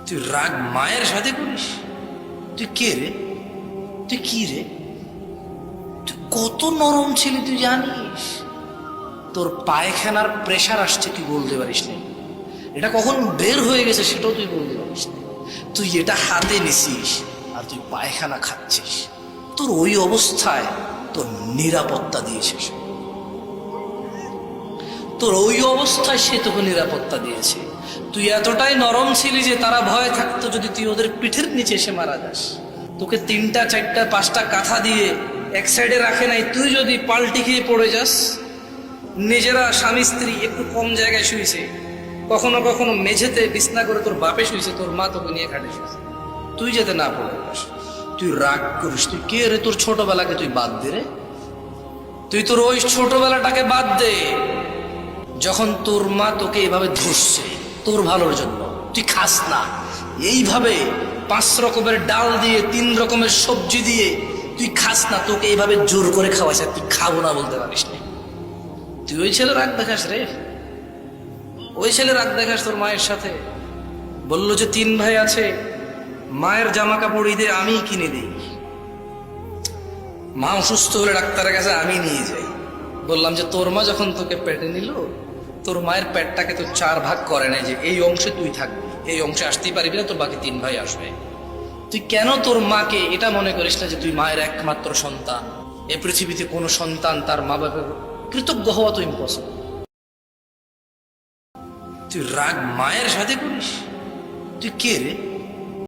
তুই রাগ মায়ের সাথে করিস? তুই কে রে? তুই কি রে? তুই কত নরম ছিলি তুই জানিস? তোর পায়খানার প্রেশার আসছে তুই বলতে পারিস না, এটা কখন বের হয়ে গেছে সেটাও তুই বলতে পারিস না। তুই এটা হাতে নিছিস আর তুই পায়খানা খাচ্ছিস। তোর ওই অবস্থায় তোর নিরাপত্তা দিয়েছে সে। তোর ওই অবস্থায় সে তোকে নিরাপত্তা দিয়েছে। তুই এতটাই নরম ছিলি যে তারা ভয় থাকতো যদি তুই ওদের পিঠের নিচে এসে মারা যাস। তোকে 3টা 4টা 5টা কাঁথা দিয়ে এক সাইডে রাখে নাই, তুই যদি পাল্টি খেয়ে পড়ে যাস। নিজেরা স্বামী স্ত্রী একটু কম জায়গায় শুয়েছে, কখনো কখনো মেঝেতে বিছনা করে তোর বাপে শুয়েছে, তোর মা তোকে নিয়ে খাটে শুয়েছে, তুই যাতে না পড়ে যাস। তুই রাগ করিস? তুই কে রে? তোর ছোটবেলাকে তুই বাদ দে রে। তুই তোর ওই ছোটবেলাটাকে বাদ দে যখন তোর মা তোকে এভাবে ধরছে তোর ভালোর জন্য। তুই খাস না এইভাবে 5 রকমের ডাল দিয়ে 3 রকমের সবজি দিয়ে তুই খাস না, তোকে এইভাবে জোর করে খাওয়াইছে, তুই খাবো না বলতে পারিস না। তুই ওই ছেলে রাগ দেখাস রে, ওই ছেলে রাগ দেখাস তোর মায়ের সাথে। বললো যে 3 ভাই আছে, মায়ের জামা কাপড় ঈদে আমি কিনে দিই, মা অসুস্থ হলে ডাক্তারের কাছে আমি নিয়ে যাই। বললাম যে তোর মা যখন তোকে পেটে নিল, তোর মায়ের পেটটাকে তো 4 ভাগ করে নাই যে এই অংশে তুই থাকবি, এই অংশে আসতেই পারবি না, তোর বাকি 3 ভাই আসবে। তুই কেন তোর মাকে এটা মনে করিস না যে তুই মায়ের একমাত্র সন্তান? এ পৃথিবীতে কোনো সন্তান তার মা বাবার কৃতজ্ঞ হওয়া তো ইম্পসিবল। তুই রাগ মায়ের সাথে করিস? তুই কে রে?